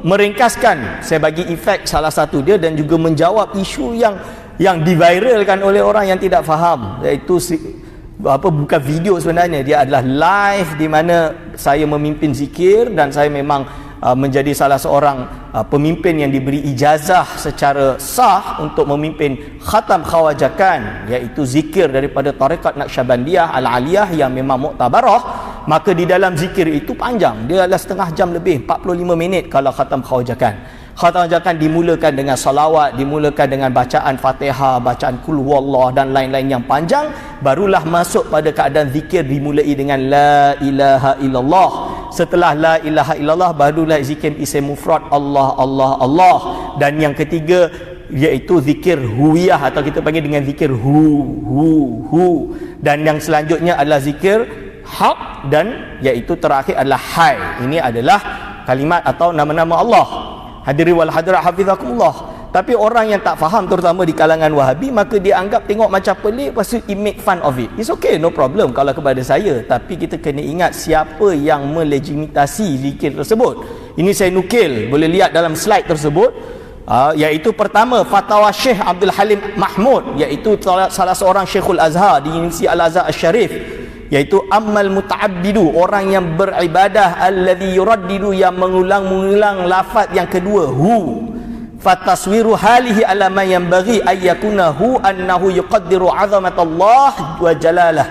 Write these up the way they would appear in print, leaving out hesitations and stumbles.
meringkaskan, saya bagi efek salah satu dia dan juga menjawab isu yang diviralkan oleh orang yang tidak faham, iaitu bukan video sebenarnya, dia adalah live di mana saya memimpin zikir dan saya memang menjadi salah seorang pemimpin yang diberi ijazah secara sah untuk memimpin khatam khawajakan, iaitu zikir daripada tarekat Naqsyabandiyah Al-Aliyah yang memang muktabarah. Maka di dalam zikir itu panjang, dia adalah setengah jam lebih, 45 minit kalau khatam khawajakan. Khatam khawajakan dimulakan dengan salawat, dimulakan dengan bacaan Fatihah, bacaan Qul Huwallah dan lain-lain yang panjang, barulah masuk pada keadaan zikir dimulai dengan la ilaha illallah. Setelah la ilaha illallah barulah zikir isim mufrad Allah Allah Allah, dan yang ketiga iaitu zikir huwiyah atau kita panggil dengan zikir hu, dan yang selanjutnya adalah zikir haq, dan iaitu terakhir adalah hai. Ini adalah kalimat atau nama-nama Allah. Hadirin wal hadirat hafizakumullah. Tapi orang yang tak faham, terutama di kalangan Wahabi, maka dia anggap tengok macam pelik, lepas tu make fun of it. It's okay, no problem kalau kepada saya, tapi kita kena ingat siapa yang melegitimasi zikir tersebut. Ini saya nukil, boleh lihat dalam slide tersebut, iaitu pertama fatwa Syekh Abdul Halim Mahmud, iaitu salah seorang Syekhul Azhar di Universiti Al-Azhar Al-Syarif, iaitu ammal muta'abbidu, orang yang beribadah, alladhi yuraddidu, yang mengulang-ulang lafaz yang kedua hu, fataswiru halihi ala ma yanbaghi ay yakunahu annahu yuqaddiru 'azamatullah wa jalalah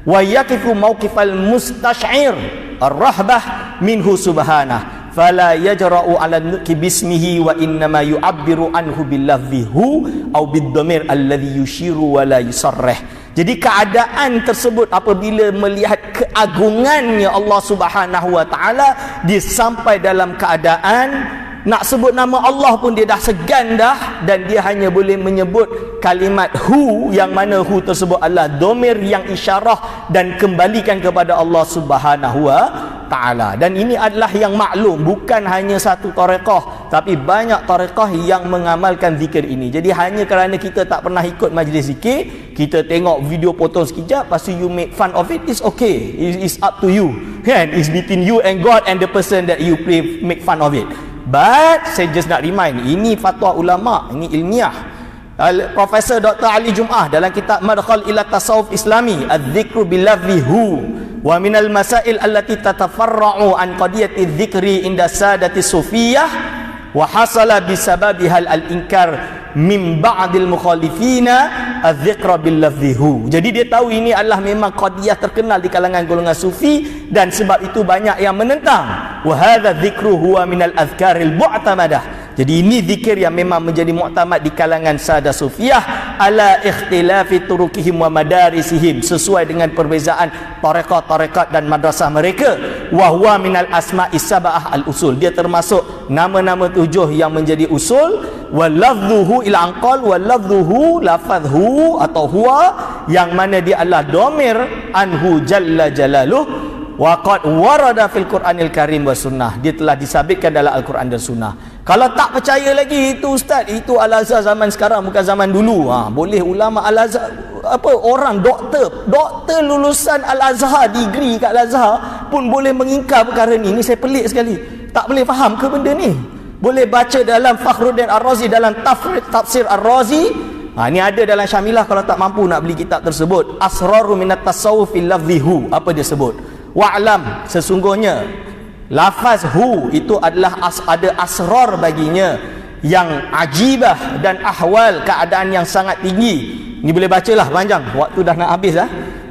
wa yaqifu mawqifal mustash'ir ar-rahbah minhu subhanah fala yajra'u 'ala nutqi bismihi wa innama yu'abbiru anhu billafzi hu aw bid-dhamir alladhi yushiru wa la yusarrih. Jadi keadaan tersebut apabila melihat keagungannya Allah Subhanahu wa taala, dia sampai dalam keadaan nak sebut nama Allah pun dia dah segan dah, dan dia hanya boleh menyebut kalimat hu, yang mana hu tersebut adalah domir yang isyarah dan kembalikan kepada Allah Subhanahu wa taala. Dan ini adalah yang maklum, bukan hanya satu tarekat, tapi banyak tarekat yang mengamalkan zikir ini. Jadi hanya kerana kita tak pernah ikut majlis zikir, kita tengok video potong sekejap, lepas tu you make fun of it, it's okay, it's up to you, kan? It's between you and God and the person that you make fun of it. But saya just nak remind, ini fatwa ulama, ini ilmiah. Profesor Dr. Ali Jum'ah dalam kitab Madkhal ila Tasawuf Islami, Adz-Dzikru bil-lafzi hu wa minal masail allati tatafarra'u an qadiyati dzikri inda sadati sufiyah wa hasala bisababiha al-inkar min ba'dil mukhalifina adz-dzikra bil-lafzi hu. Jadi dia tahu ini adalah memang qadiyah terkenal di kalangan golongan sufi, dan sebab itu banyak yang menentang. Wa hadza dzikru huwa minal azkaril mu'tamadah. Jadi ini zikir yang memang menjadi muktamad di kalangan sada sufiyah ala ikhtilafi turukihim wa madarisihim, sesuai dengan perbezaan tarekat-tarekat dan madrasah mereka. Wa huwa minal asma'is sab'ah al-usul, dia termasuk nama-nama 7 yang menjadi usul. Wa lafdhuhu ila anqal, wa lafdhuhu lafadhu atau huwa, yang mana dia adalah domir anhu jalla jalaluh. Wa qad warada fil Qur'anil Karim wa sunnah, dia telah disabitkan dalam Al-Quran dan sunnah. Kalau tak percaya lagi itu ustaz, itu Al-Azhar zaman sekarang, bukan zaman dulu. Boleh ulama Al-Azhar, orang doktor lulusan Al-Azhar, degree kat Al-Azhar pun boleh mengingkar perkara ni. Ini saya pelik sekali, tak boleh faham ke benda ni. Boleh baca dalam Fakhruddin Ar-Razi, dalam tafsir Ar-Razi. Ini ada dalam Syamilah, kalau tak mampu nak beli kitab tersebut. Asraru minat tasawuf fil lafzi hu, apa dia sebut? Wa'lam, sesungguhnya lafaz hu itu adalah ada asrar baginya yang ajibah dan ahwal, keadaan yang sangat tinggi. Ini boleh bacalah panjang, waktu dah nak habis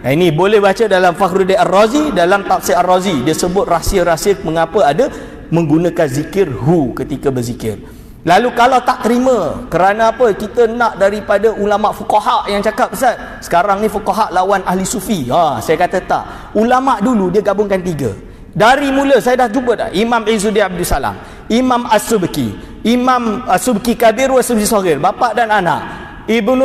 ini boleh baca dalam Fakhruddin Ar-Razi, dalam tafsir Ar-Razi dia sebut rahsia-rahsia mengapa ada menggunakan zikir hu ketika berzikir. Lalu kalau tak terima, kerana apa? Kita nak daripada ulama fuqaha yang cakap, Ustaz, sekarang ni fuqaha lawan ahli sufi. Saya kata tak. Ulama dulu dia gabungkan 3. Dari mula saya dah jumpa dah Imam Izzuddin Abdul Salam, Imam As-Subki, Imam As-Subki Kabir wa As-Subki Saghir, bapa dan anak, Imam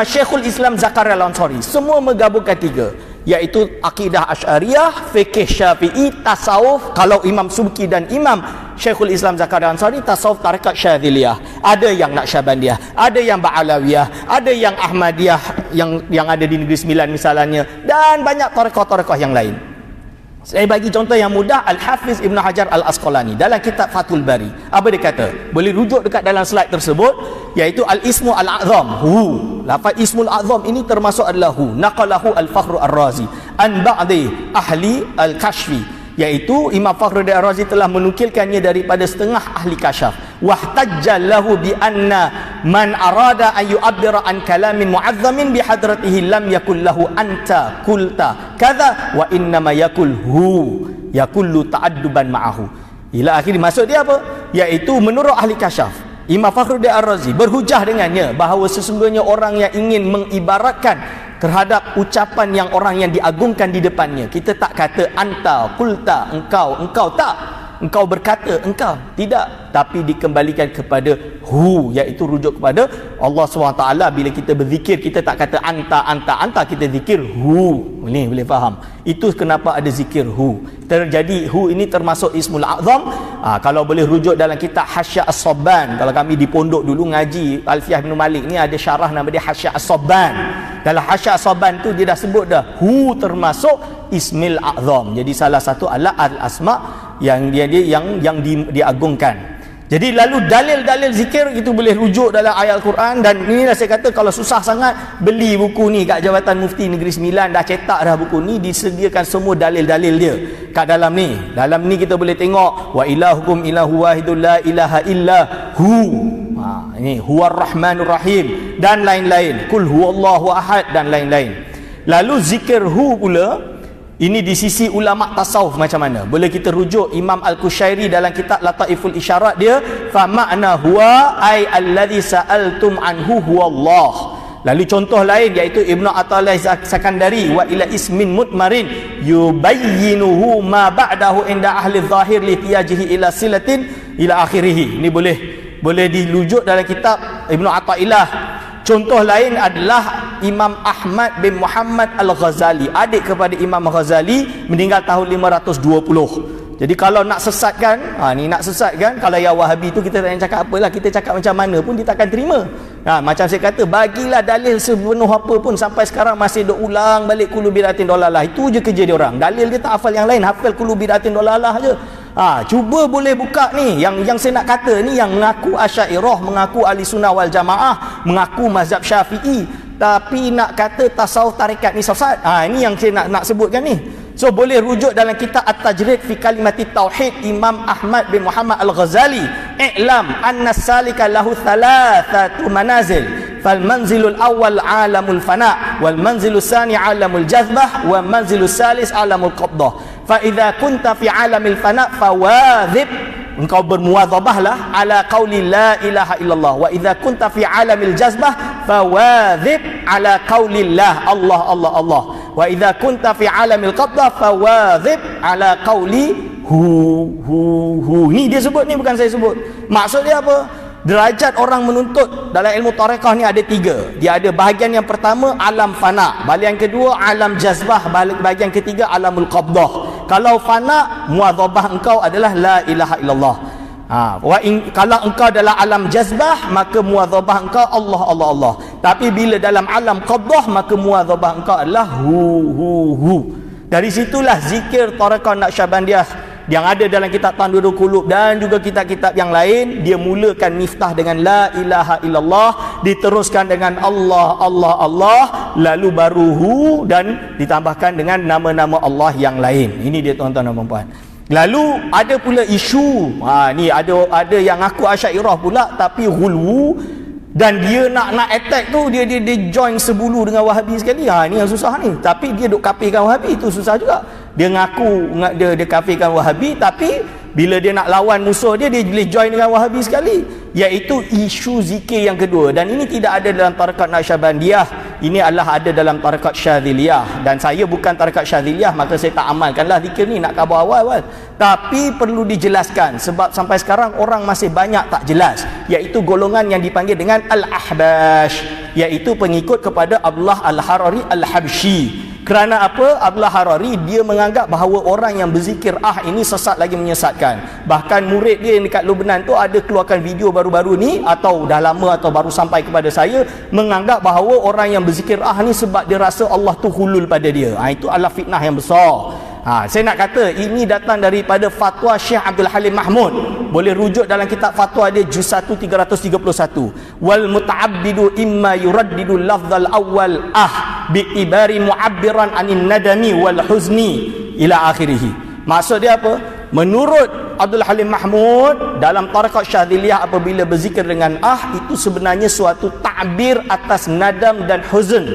Syekhul Islam Zakaria Al-Ansari, semua menggabungkan 3, iaitu akidah Asy'ariyah, fikih Syafi'i, tasawuf. Kalau Imam Subki dan Imam Syekhul Islam Zakaria Ansari, tasawuf tarekat Syadziliyah. Ada yang Naqsyabandiyah, ada yang Ba'alawiyah, ada yang Ahmadiyah yang ada di Negeri Sembilan misalnya, dan banyak tarekat-tarekat yang lain. Saya bagi contoh yang mudah. Al-Hafiz Ibn Hajar Al-Asqalani dalam kitab Fathul Bari, apa dia kata? Boleh rujuk dekat dalam slide tersebut, iaitu Al-Ismu Al-A'zam, hu. Lafaz Ismul A'zam ini termasuk adalah hu. Naqalahu Al-Fakhru Ar-Razi an ba'di ahli Al-Kashfi, iaitu Imam Fakhruddin Ar-Razi telah menukilkannya daripada setengah ahli kasyaf. Wahtajja lahu bi anna man arada an yu'abbira an kalamin mu'azzamin bi hadratihi lam yakul lahu anta kulta kadza wa inna ma yakul hu yakullu ta'adduban ma'ahu. Ila akhir, maksud dia apa? Iaitu menurut ahli kasyaf, Imam Fakhruddin Ar-Razi berhujah dengannya bahawa sesungguhnya orang yang ingin mengibaratkan terhadap ucapan yang orang yang diagungkan di depannya, kita tak kata anta, kulta, engkau tak, engkau berkata, engkau tidak, tapi dikembalikan kepada hu, iaitu rujuk kepada Allah SWT. Bila kita berzikir, kita tak kata anta, kita zikir hu. Ini boleh faham. Itu kenapa ada zikir hu. Terjadi hu ini termasuk Ismul A'zam. Kalau boleh rujuk dalam kitab Hasya As-Sabban, kalau kami di pondok dulu ngaji Alfiyah bin Malik ni, ada syarah nama dia Hasya As-Sabban. Dalam Hasya As-Sabban tu dia dah sebut dah hu termasuk Ismil A'zam. Jadi salah satu adalah al-asma yang diagungkan. Jadi lalu dalil-dalil zikir itu boleh rujuk dalam ayat Al-Quran. Dan inilah saya kata, kalau susah sangat, beli buku ni kat Jabatan Mufti Negeri Sembilan, dah cetak dah buku ni, disediakan semua dalil-dalil dia kat dalam ni. Dalam ni kita boleh tengok wa ilahukum ilahu wahidul la ilaha illa hu. Ini huwar rahmanur rahim dan lain-lain, kul huwallahu ahad dan lain-lain. Lalu zikir hu pula, ini di sisi ulama tasawuf macam mana? Boleh kita rujuk Imam Al-Kushairi dalam kitab Lataiful Isyarat dia, fa ma'na huwa ay alladhi sa'altum anhu huwallah. Lalu contoh lain iaitu Ibnu Athaillah Sakandari, wa ila ismin mutmarin yubayyinuhu ma ba'dahu inda ahli zahir li tiyajihi ila silatin ila akhirih. Ini boleh dirujuk dalam kitab Ibnu Athaillah. Contoh lain adalah Imam Ahmad bin Muhammad Al-Ghazali, adik kepada Imam Ghazali, meninggal tahun 520. Jadi kalau nak sesatkan, nak sesatkan, kalau yang Wahabi tu kita tak payah cakap apalah, kita cakap macam mana pun dia takkan terima. Macam saya kata, bagilah dalil sepenuh apa pun, sampai sekarang masih duk ulang balik kulu bid'atin dolalah. Itu je kerja dia orang. Dalil dia tak hafal yang lain, hafal kulu bid'atin dolalah je. Cuba boleh buka ni yang saya nak kata ni, yang mengaku Asy'ariyah, mengaku Ahli Sunnah wal Jamaah, mengaku mazhab Syafi'i, tapi nak kata tasawuf tarekat ni sesat. Ini yang saya nak sebutkan ni. So boleh rujuk dalam kitab At-Tajrid fi Kalimati Tauhid Imam Ahmad bin Muhammad Al-Ghazali, i'lam anna salika lahu thalathatu manazil, fal manzilul awwal alamul fana, wal manzilus tsani alamul jazbah, wa manzilus salis alamul qabdah. Fa idza kunta fi alamil fana fawadhib, engkau bermuwadhabahlah ala qauli la ilaha illallah. Wa idza kunta fi alamil jazbah fawadhib ala qauli la Allah Allah Allah. Wa idza kunta fi alamil qabdah fawadhib ala qauli hu. Ni dia sebut ni, bukan saya sebut. Maksud dia apa? Derajat orang menuntut dalam ilmu tarekah ni ada 3. Dia ada bahagian yang pertama alam fana, bahagian kedua alam jazbah, bahagian ketiga alamul qabdah. Kalau fana, muwadhabah engkau adalah la ilaha illallah. Kalau engkau dalam alam jazbah, maka muwadhabah engkau Allah Allah Allah. Tapi bila dalam alam qabdah, maka muwadhabah engkau adalah hu. Dari situlah zikir tarekah Naqsyabandiyah yang ada dalam kitab Tanwirul Qulub dan juga kitab-kitab yang lain, dia mulakan miftah dengan la ilaha illallah, diteruskan dengan Allah Allah Allah, lalu baru hu, dan ditambahkan dengan nama-nama Allah yang lain. Ini dia tuan-tuan dan puan-puan. Lalu ada pula isu, ni ada yang ngaku Asy'ariyah pula tapi ghulwu, dan dia nak attack tu, dia join sebulu dengan Wahabi sekali. Ni yang susah ni. Tapi dia duk kafirkan Wahabi, itu susah juga. Dia ngaku dia kafirkan Wahabi, tapi bila dia nak lawan musuh dia boleh join dengan Wahabi sekali. Iaitu isu zikir yang kedua. Dan ini tidak ada dalam tarekat Naqsyabandiyah. Ini adalah ada dalam tarekat Syadziliyah. Dan saya bukan tarekat Syadziliyah, maka saya tak amalkanlah zikir ni, nak khabar awal-awal. Tapi perlu dijelaskan, sebab sampai sekarang orang masih banyak tak jelas. Iaitu golongan yang dipanggil dengan Al-Ahbash, iaitu pengikut kepada Abdullah Al-Harari Al-Habsyi. Kerana apa? Abdullah Harari dia menganggap bahawa orang yang berzikir ini sesat lagi menyesatkan. Bahkan murid dia yang dekat Lubnan tu ada keluarkan video baru-baru ni, atau dah lama atau baru sampai kepada saya, menganggap bahawa orang yang berzikir ni sebab dia rasa Allah tu hulul pada dia. Itu adalah fitnah yang besar. Saya nak kata ini datang daripada fatwa Syekh Abdul Halim Mahmud. Boleh rujuk dalam kitab fatwa dia juz 1 331. Wal muta'abbidu imma yuraddidu lafzal awwal bi ibari mu'abbiran anin nadami wal huzni ila akhirih. Maksud dia apa? Menurut Abdul Halim Mahmud, dalam tarekat Syadziliyah apabila berzikir dengan itu sebenarnya suatu takbir atas nadam dan huzn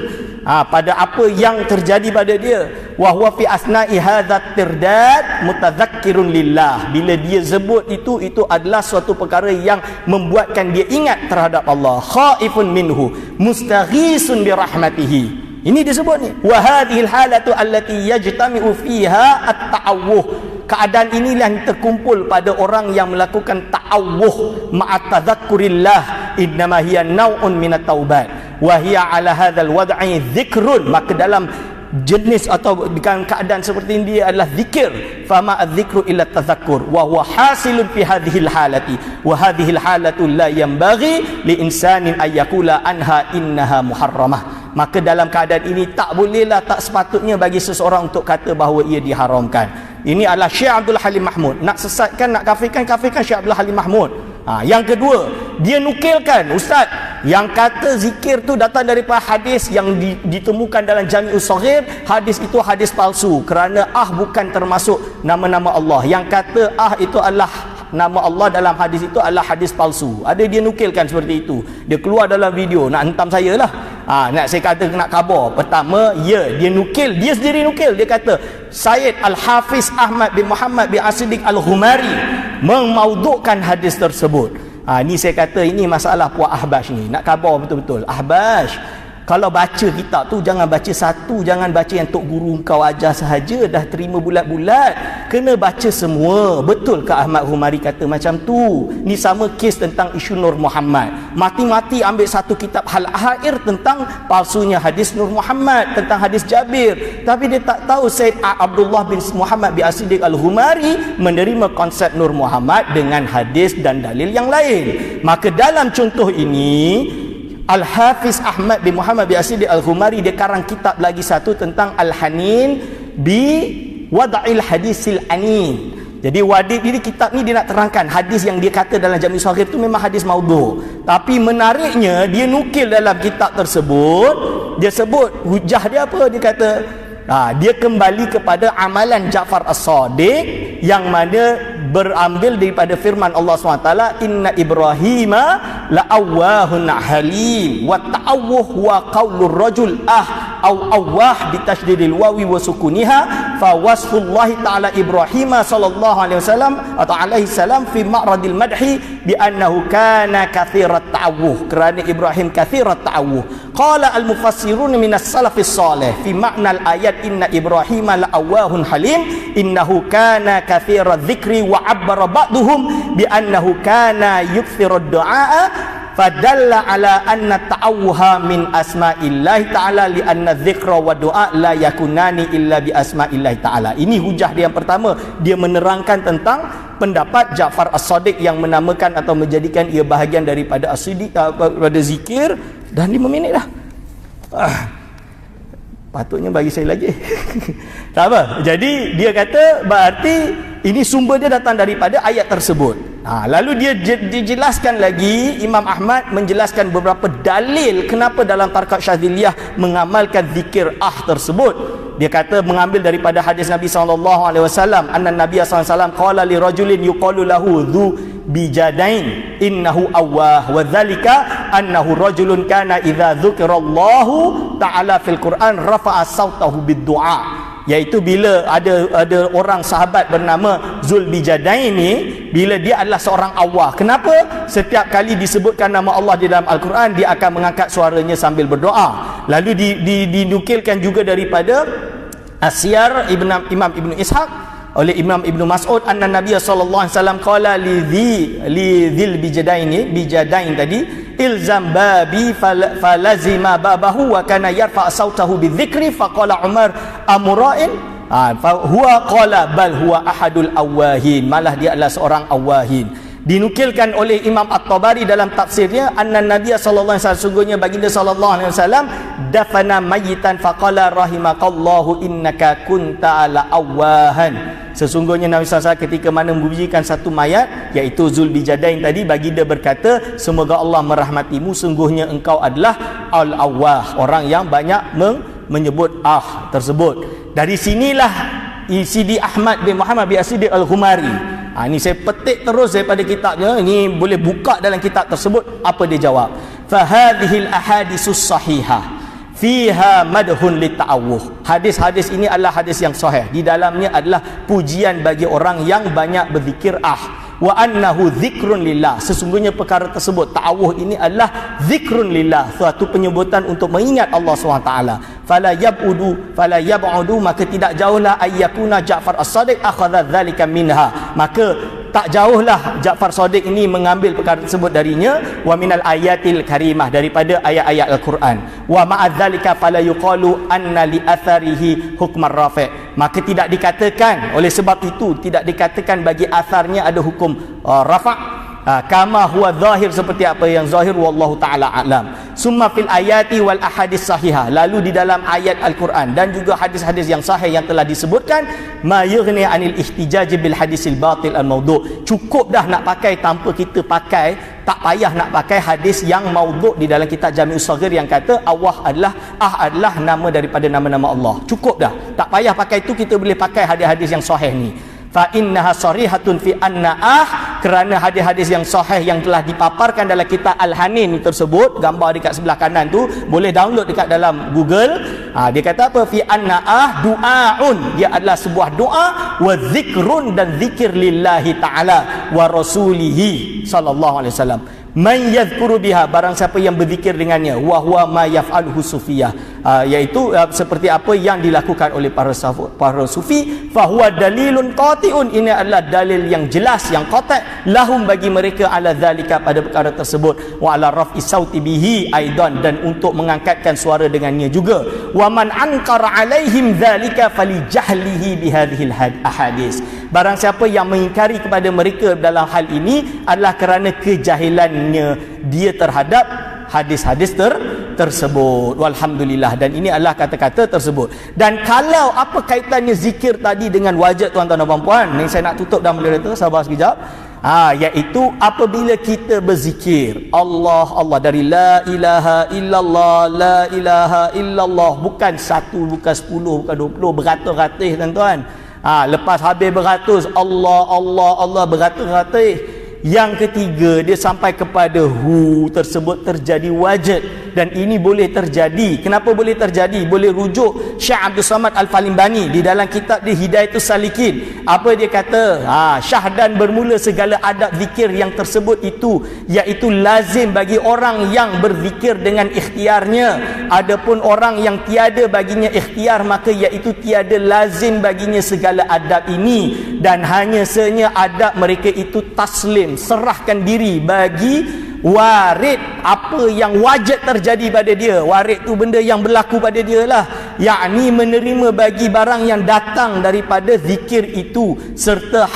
pada apa yang terjadi pada dia. Wa huwa fi asna'i hadzat tirdad mutadzakkirun lillah. Bila dia sebut itu adalah suatu perkara yang membuatkan dia ingat terhadap Allah. Khaifun minhu mustaghisun bi rahmatihi. Ini disebut ni. Wa hadhil halatu allati yajtami'u fiha at-ta'awwuh. Keadaan inilah yang terkumpul pada orang yang melakukan ta'awuh ma'at tadhakkurillah, innama hiya naw'un minat taubat wa hiya ala hadzal wad'i dzikrun. Maka dalam jenis atau dengan keadaan seperti ini dia adalah zikir. Fama adzikru illa tadhakkur wa huwa hasilun fi hadhil halati wa hadhil halatu la yanbaghi li insanin ay yaqula anha innaha muharramah. Maka dalam keadaan ini tak bolehlah, tak sepatutnya bagi seseorang untuk kata bahawa ia diharamkan. Ini adalah Syekh Abdul Halim Mahmud. Nak sesatkan, nak kafirkan Syekh Abdul Halim Mahmud. Yang kedua, dia nukilkan Ustaz yang kata zikir tu datang daripada hadis yang ditemukan dalam Jami'us Shaghir. Hadis itu hadis palsu kerana bukan termasuk nama-nama Allah. Yang kata itu adalah nama Allah dalam hadis itu adalah hadis palsu. Ada dia nukilkan seperti itu. Dia keluar dalam video, nak hentam saya lah. Nak saya kata nak khabar. Pertama, dia nukil, dia sendiri nukil. Dia kata Sayyid Al-Hafiz Ahmad bin Muhammad bin As-Siddiq Al-Humari memaudukkan hadis tersebut. Ni saya kata ini masalah Puak Ahbash ni. Nak khabar betul-betul. Ahbash, kalau baca kitab tu jangan baca satu, jangan baca yang tok guru kau ajar sahaja dah terima bulat-bulat. Kena baca semua. Betul ke Ahmad Humari kata macam tu? Ni sama kes tentang isu Nur Muhammad. Mati-mati ambil satu kitab Al-Ahair tentang palsunya hadis Nur Muhammad, tentang hadis Jabir. Tapi dia tak tahu Said Abdullah bin Muhammad bin As-Siddiq Al-Humari menerima konsep Nur Muhammad dengan hadis dan dalil yang lain. Maka dalam contoh ini, Al-Hafiz Ahmad bin Muhammad bin As-Siddiq Al-Humari dia karang kitab lagi satu tentang Al-Hanin bi Wada'il Hadisil Anin. Jadi ini kitab ni dia nak terangkan hadis yang dia kata dalam Jami' Shaghir tu memang hadis maudhu'. Tapi menariknya dia nukil dalam kitab tersebut, dia sebut hujah dia apa? Dia kata dia kembali kepada amalan Ja'far As-Sadiq yang mana berambil daripada firman Allah SWT, inna Ibrahima la'awwahun halim wa ta'awwuh huwa qawlur rajul au awwah bitasydidil wawi wa sukuniha fa wasfullahi ta'ala Ibrahima sallallahu alaihi wasallam atau alaihi salam fi ma'radil madhi bi annahu kana kathirat ta'awwuh, kerana Ibrahim kathirat ta'awwuh. Qala al-mufassirun minas salafis salih fi ma'na al-ayat inna Ibrahima la'awwahun halim innahu kana kathirat dzikri wa abbara ba'duhum bi annahu kana yukthiru du'a fadalla ala anna ta'awuha min asma'illahi ta'ala li anna dzikra wa du'a la yakunani illa bi asma'illahi ta'ala. Ini hujah dia yang pertama. Dia menerangkan tentang pendapat Ja'far As-Sadiq yang menamakan atau menjadikan ia bahagian daripada as-siddiq, pada zikir. Dah 5 minit dah. Patutnya bagi saya lagi. Tak apa. Jadi dia kata berarti ini sumber dia datang daripada ayat tersebut. Lalu dia dijelaskan lagi, Imam Ahmad menjelaskan beberapa dalil kenapa dalam tarekat Syadziliyah mengamalkan zikir tersebut. Dia kata mengambil daripada hadis Nabi SAW, anna Nabi SAW qala li rajulin yuqalu lahu dhu bijadain innahu awwah wa dzalika annahu rajulun kana idza dzukirallahu ta'ala fil Quran rafa'a sautahu bid-du'a. Iaitu bila ada orang sahabat bernama Zulbijadain ni, bila dia adalah seorang awah. Kenapa? Setiap kali disebutkan nama Allah di dalam Al-Quran, dia akan mengangkat suaranya sambil berdoa. Lalu dinukilkan juga daripada Asyar Imam Ibn Ishaq oleh Imam Ibn Mas'ud, anna Nabi sallallahu alaihi wasallam qala li dzil bijadain tadi, ilzam babi falazima babahu wa kana yarfa sautahu bidzikri faqala Umar amra'in huwa qala bal huwa ahadul awahin, malah dia adalah seorang awahin. Dinukilkan oleh Imam At-Tabari dalam tafsirnya, anna Nabiy sallallahu alaihi wasallam, sungguhnya baginda sallallahu alaihi wasallam dafana mayyitan faqala rahimakallahu innaka kunta ala awahan. Sesungguhnya Nabi SAW ketika mana membunyikan satu mayat, iaitu Zulbijadain tadi, baginda berkata, semoga Allah merahmatimu, sungguhnya engkau adalah al-awwah, orang yang banyak menyebut tersebut. Dari sinilah Sidi Ahmad bin Muhammad bin As-Siddiq Al-Ghumari, ini saya petik terus daripada kitabnya, ini boleh buka dalam kitab tersebut, apa dia jawab. Fahadhil ahadisus sahihah fiha madhun lita'awuh. Hadis-hadis ini adalah hadis yang sahih, di dalamnya adalah pujian bagi orang yang banyak berzikir wa annahu zikrun lillah, sesungguhnya perkara tersebut, ta'awuh ini adalah zikrun lillah, suatu penyebutan untuk mengingat Allah SWT. Fala yab'udu, maka tidak jauhlah ayyakuna Ja'far As-Sadiq akhadha dzalika minha, maka tak jauhlah Ja'far Shadiq ini mengambil perkara tersebut darinya, wa minal ayatil karimah, daripada ayat-ayat Al-Quran, wa ma'adzalika fala yuqalu anna li atharihi hukmar rafi', maka tidak dikatakan, oleh sebab itu tidak dikatakan bagi atharnya ada hukum rafa', kama huwa zahir, seperti apa yang zahir, wallahu ta'ala a'lam. Summa fil ayati wal ahadis sahihah, lalu di dalam ayat Al-Quran dan juga hadis-hadis yang sahih yang telah disebutkan, ma yughni anil ihtijaj bil hadisil batil al mawdu', cukup dah nak pakai tanpa kita pakai, tak payah nak pakai hadis yang maudhu' di dalam kitab Jami'us Shaghir yang kata Allah adalah nama daripada nama-nama Allah. Cukup dah, tak payah pakai itu, kita boleh pakai hadis-hadis yang sahih ni. Fa innaha sarihatun fi anna kerana hadis-hadis yang sahih yang telah dipaparkan dalam kitab Al-Hanin tersebut, gambar dekat sebelah kanan tu, boleh download dekat dalam Google. Dia kata apa? Fi anna du'aun, dia adalah sebuah doa, wa zikrun, dan zikir lillahi ta'ala wa rasulihi sallallahu alaihi wasallam. Man yadhkuru biha, barang siapa yang berzikir dengannya, wa huwa ma yaf'aluhu sufiyah, iaitu seperti apa yang dilakukan oleh para sufi, fa huwa dalilun qati'un, ini adalah dalil yang jelas, yang qati', lahum, bagi mereka, ala zalika, pada perkara tersebut, wa ala raf'i sauti bihi aidan, dan untuk mengangkatkan suara dengannya juga. Wa man ankara alaihim zalika fali jahlihi bihadhil ahadis, barang siapa yang mengingkari kepada mereka dalam hal ini adalah kerana kejahilannya dia terhadap hadis-hadis tersebut. Walhamdulillah. Dan ini adalah kata-kata tersebut. Dan kalau apa kaitannya zikir tadi dengan wajib, tuan-tuan dan puan-puan, ni saya nak tutup dah moderator, sabar sekejap. Iaitu apabila kita berzikir Allah dari la ilaha illallah, la ilaha illallah, bukan satu, bukan 10, bukan 20, beratus-ratus, tuan-tuan. Lepas habis beratus, Allah beratus-ratus. Yang ketiga, dia sampai kepada hu tersebut terjadi wajib, dan ini boleh terjadi. Kenapa boleh terjadi? Boleh rujuk Syekh Abdul Samad Al-Falimbani di dalam kitab dia Hidayatus Salikin. Apa dia kata? Syahdan bermula segala adab zikir yang tersebut itu, iaitu lazim bagi orang yang berzikir dengan ikhtiarnya. Adapun orang yang tiada baginya ikhtiar, maka iaitu tiada lazim baginya segala adab ini, dan hanya senya adab mereka itu taslim, serahkan diri bagi warid, apa yang wajib terjadi pada dia. Warid tu benda yang berlaku pada dia lah, yakni menerima bagi barang yang datang daripada zikir itu, serta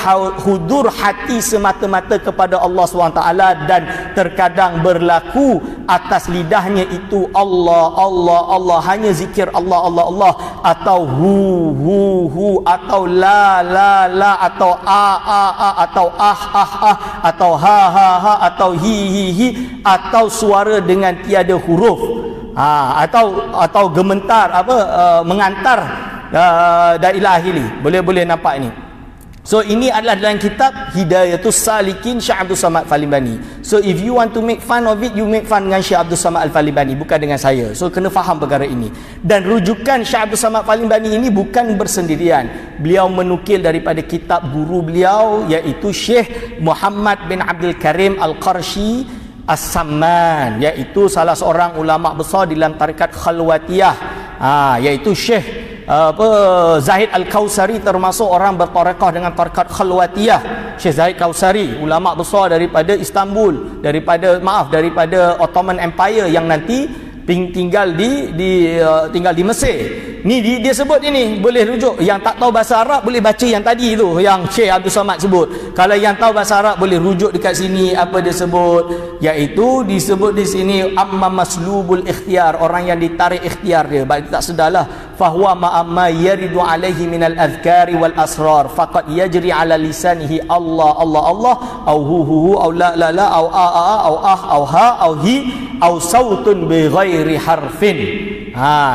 hudur hati semata-mata kepada Allah SWT, dan terkadang berlaku atas lidahnya itu Allah, hanya zikir Allah, atau hu, atau la, atau a, atau atau ha, atau hi, atau suara dengan tiada huruf, atau gementar, mengantar dan ila akhiri. Boleh nampak ini. So ini adalah dalam kitab Hidayatus Salikin Syekh Abdul Samad Al-Falimbani. So if you want to make fun of it, you make fun dengan Syekh Abdul Samad Al-Falimbani, bukan dengan saya. So kena faham perkara ini. Dan rujukan Syekh Abdul Samad Al-Falimbani ini bukan bersendirian. Beliau menukil daripada kitab guru beliau, iaitu Syekh Muhammad bin Abdul Karim Al-Qarshi As-Samman, iaitu salah seorang ulama besar di dalam tarekat Khalwatiyah, iaitu Syekh Zahid Al-Kausari, termasuk orang bertarekah dengan tarekat Khalwatiyah. Syekh Zahid Kausari, ulama besar daripada Istanbul, daripada Ottoman Empire yang nanti tinggal di Mesir. dia sebut ini boleh rujuk. Yang tak tahu bahasa Arab boleh baca yang tadi tu, yang Syekh Abdul Samad sebut. Kalau yang tahu bahasa Arab boleh rujuk dekat sini apa dia sebut, iaitu disebut di sini amma maslubul ikhtiyar, orang yang ditarik ikhtiar dia. Baik tak sedarlah, fahuwa ma'amma yaridu alaihi minal azkari wal asrar faqad yajri ala lisanihi Allah Allah Allah au hu au la la la au a au ah au ha au hi au sautun bi ghairi harfin.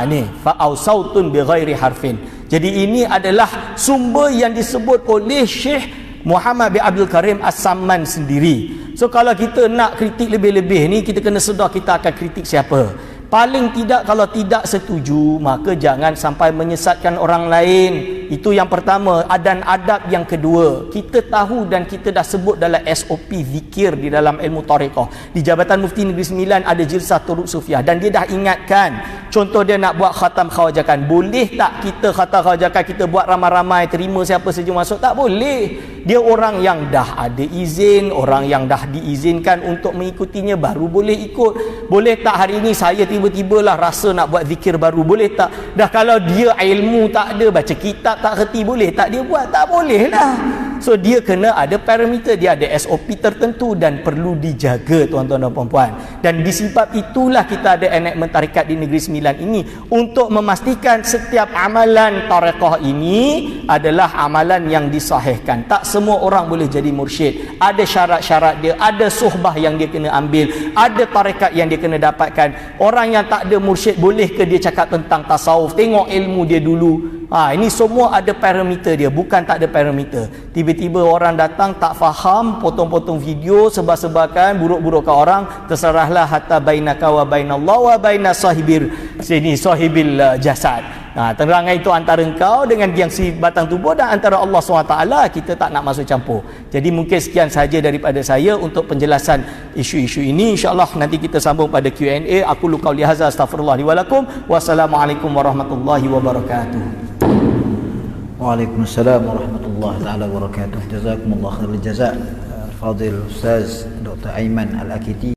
Ni fa au sautun bi ghairi harfin. Jadi ini adalah sumber yang disebut oleh Syekh Muhammad bin Abdul Karim As-Samman sendiri. So kalau kita nak kritik lebih-lebih ni, kita kena sedar kita akan kritik siapa. Paling tidak kalau tidak setuju, maka jangan sampai menyesatkan orang lain. Itu yang pertama. Dan adab yang kedua, kita tahu dan kita dah sebut dalam SOP zikir di dalam ilmu tariqah. Di Jabatan Mufti Negeri Sembilan ada Jilsah Turuk Sufiah, dan dia dah ingatkan. Contoh dia nak buat khatam khawajakan, boleh tak kita khatam khawajakan kita buat ramai-ramai, terima siapa saja masuk? Tak boleh. Dia orang yang dah ada izin, orang yang dah diizinkan untuk mengikutinya baru boleh ikut. Boleh tak hari ini saya tiba-tiba lah rasa nak buat zikir baru? Boleh tak? Dah kalau dia ilmu tak ada, baca kitab tak kerti, boleh tak dia buat? Tak boleh lah. So dia kena ada parameter, dia ada SOP tertentu dan perlu dijaga, tuan-tuan dan puan-puan. Dan disebab itulah kita ada enakmen tarikat di Negeri Sembilan ini, untuk memastikan setiap amalan tariqah ini adalah amalan yang disahihkan. Tak semua orang boleh jadi mursyid. Ada syarat-syarat dia, ada suhbah yang dia kena ambil, ada tarikat yang dia kena dapatkan. Orang yang tak ada mursyid, boleh ke dia cakap tentang tasawuf? Tengok ilmu dia dulu. Ini semua ada parameter dia, bukan tak ada parameter. Tiba-tiba orang datang tak faham, potong-potong video, sebar-sebarkan, buruk-burukkan orang, terserahlah hatta bainaka wa bainallah wa baina sahibil jasad. Terangan itu antara engkau dengan yang si batang tubuh, dan antara Allah SWT. Kita tak nak masuk campur. Jadi mungkin sekian saja daripada saya untuk penjelasan isu-isu ini. InsyaAllah nanti kita sambung pada Q&A. Aku lu qauli hadza, astaghfirullah li wa lakum. Wassalamualaikum warahmatullahi wabarakatuh. Waalaikumsalam warahmatullahi taala wabarakatuh. Jazakumullah khairul jazak. Fadil Ustaz Dr. Aiman Al-Akiti.